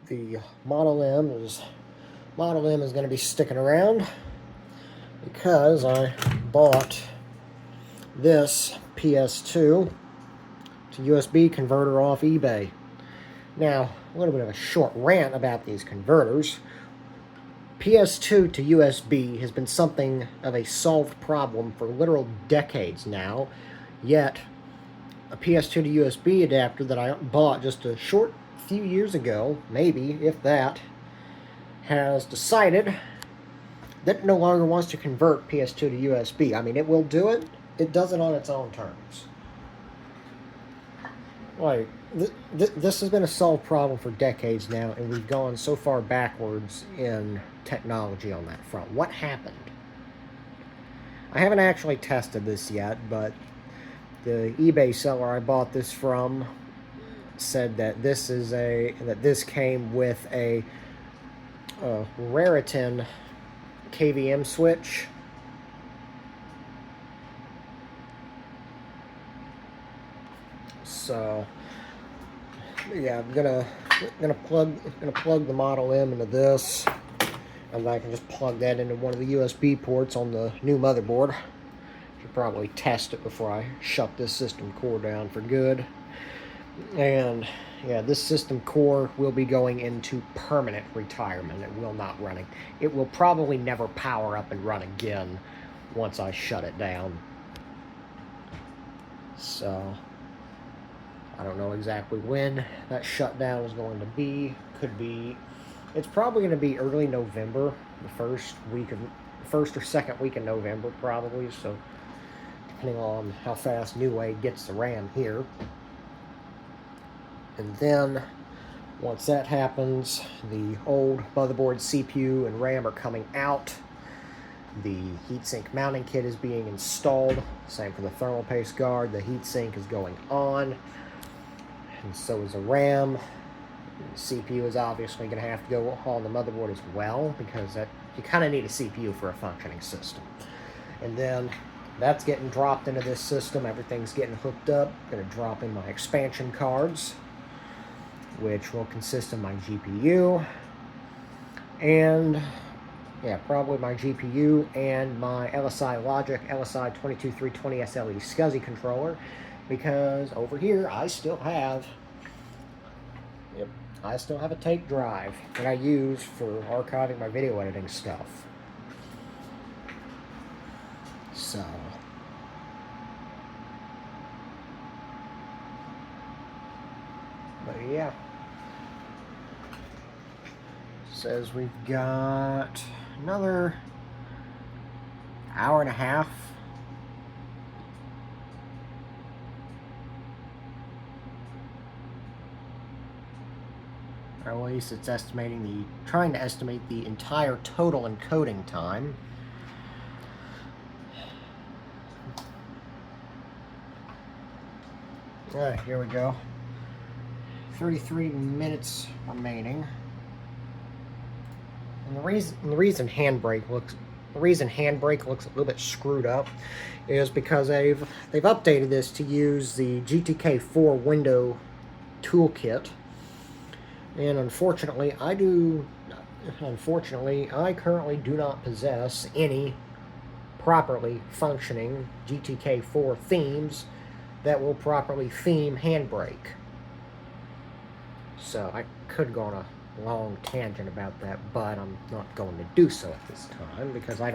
the Model M is going to be sticking around because I bought this PS2 to USB converter off eBay. Now, a little bit of a short rant about these converters. PS2 to USB has been something of a solved problem for literal decades now, yet a PS2 to USB adapter that I bought just a short few years ago, maybe, if that, has decided that it no longer wants to convert PS2 to USB. I mean, it will do it. It does it on its own terms. Like, this has been a solved problem for decades now, and we've gone so far backwards in technology on that front. What happened? I haven't actually tested this yet, but the eBay seller I bought this from said that this came with a Raritan KVM switch. So yeah, I'm gonna plug the Model M into this, and I can just plug that into one of the USB ports on the new motherboard. Should probably test it before I shut this system core down for good. And yeah, this system core will be going into permanent retirement. It will not run. It will probably never power up and run again once I shut it down. So I don't know exactly when that shutdown is going to be. It's probably going to be early November, the first or second week in November probably. So depending on how fast New Wave gets the RAM here. And then once that happens, the old motherboard CPU and RAM are coming out. The heatsink mounting kit is being installed. Same for the thermal paste guard. The heatsink is going on. And so is the RAM. The CPU is obviously going to have to go on the motherboard as well, because you kind of need a CPU for a functioning system. And then that's getting dropped into this system. Everything's getting hooked up. Going to drop in my expansion cards, which will consist of my GPU and probably my GPU and my LSI Logic LSI 22320 SLE SCSI controller, because over here I still have a tape drive that I use for archiving my video editing stuff. So but yeah, says we've got another hour and a half. Or at least it's trying to estimate the entire total encoding time. Alright, here we go. 33 minutes remaining. And the reason handbrake looks a little bit screwed up is because they've updated this to use the GTK4 window toolkit. And unfortunately, I currently do not possess any properly functioning GTK4 themes that will properly theme handbrake. So I could go on a long tangent about that, but I'm not going to do so at this time because I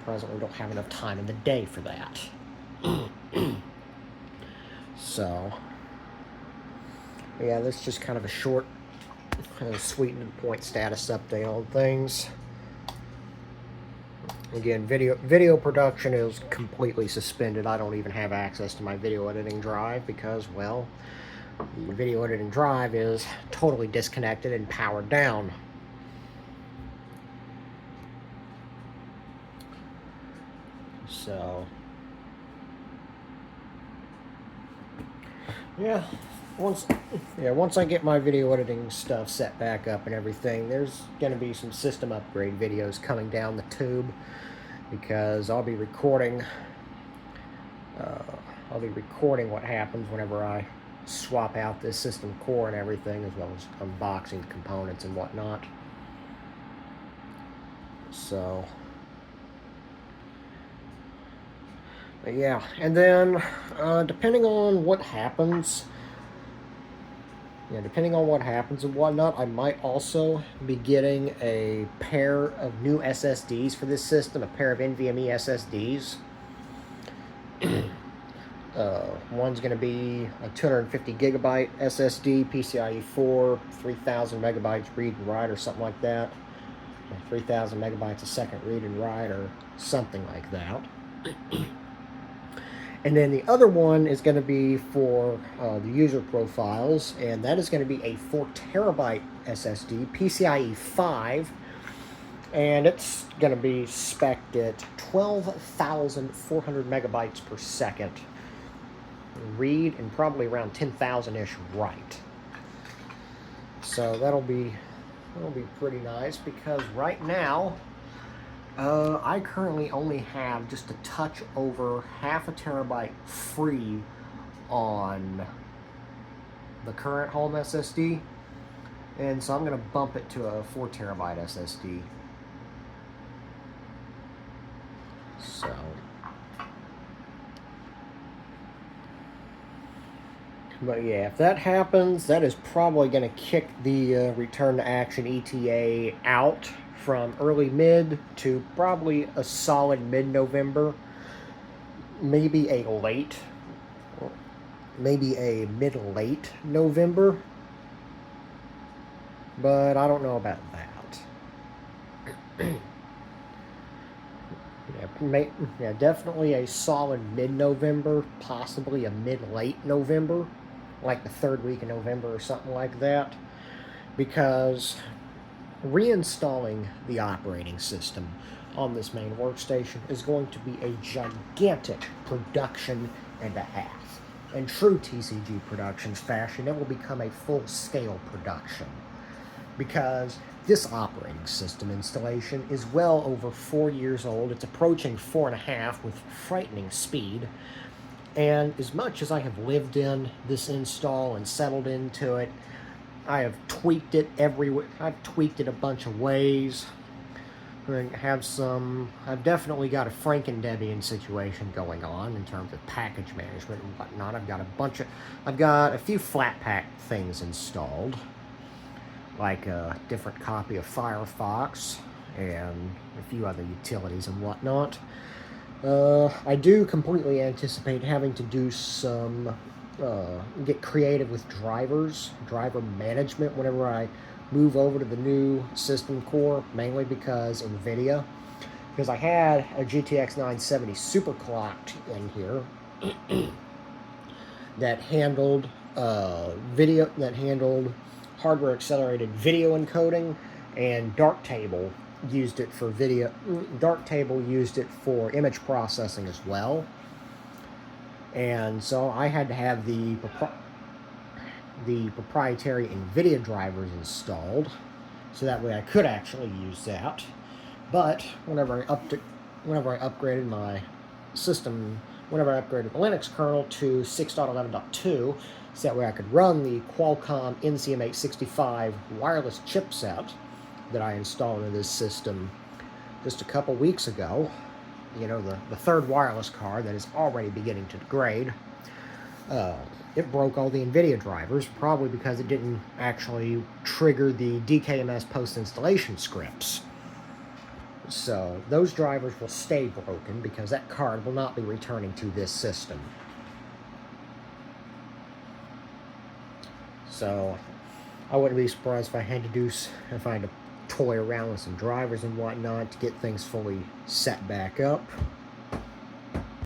presently don't have enough time in the day for that. So yeah, this is just kind of a short, sweet and point status update on things. Again, video production is completely suspended. I don't even have access to my video editing drive because, well, the video editing drive is totally disconnected and powered down. So yeah, once I get my video editing stuff set back up and everything, there's going to be some system upgrade videos coming down the tube, because I'll be recording what happens whenever I swap out this system core and everything, as well as unboxing the components and whatnot. So, but yeah, and then depending on what happens, and whatnot, I might also be getting a pair of new SSDs for this system, a pair of NVMe SSDs. One's going to be a 250 gigabyte SSD, PCIe 4, 3,000 megabytes read and write, or something like that. 3,000 megabytes a second read and write, or something like that. And then the other one is going to be for the user profiles, and that is going to be a 4 terabyte SSD, PCIe 5, and it's going to be spec'd at 12,400 megabytes per second read, and probably around 10,000-ish write. So that'll be pretty nice, because right now I currently only have just a touch over half a terabyte free on the current home SSD, and so I'm going to bump it to a 4 terabyte SSD. So, but yeah, if that happens, that is probably going to kick the return to action ETA out from early mid to probably a solid mid-November, maybe a mid-late November, but I don't know about that. Yeah, definitely a solid mid-November, possibly a mid-late November, like the third week of November or something like that, because reinstalling the operating system on this main workstation is going to be a gigantic production and a half. In true TCG Productions fashion, it will become a full-scale production, because this operating system installation is well over 4 years old. It's approaching 4.5 with frightening speed. And as much as I have lived in this install and settled into it, I have tweaked it I've tweaked it a bunch of ways. I've definitely got a Franken-Debian situation going on in terms of package management and whatnot. I've got a few flat pack things installed, like a different copy of Firefox and a few other utilities and whatnot. I do completely anticipate having to do get creative with driver management whenever I move over to the new system core, mainly because I had a GTX 970 superclocked in here that handled hardware accelerated video encoding, and Darktable used it for image processing as well. And so I had to have the proprietary NVIDIA drivers installed, so that way I could actually use that. But whenever I upgraded my system, whenever I upgraded the Linux kernel to 6.11.2, so that way I could run the Qualcomm NCM865 wireless chipset that I installed into this system just a couple weeks ago, the third wireless card that is already beginning to degrade, it broke all the NVIDIA drivers, probably because it didn't actually trigger the DKMS post-installation scripts. So those drivers will stay broken, because that card will not be returning to this system. So I wouldn't be surprised if I had to toy around with some drivers and whatnot to get things fully set back up.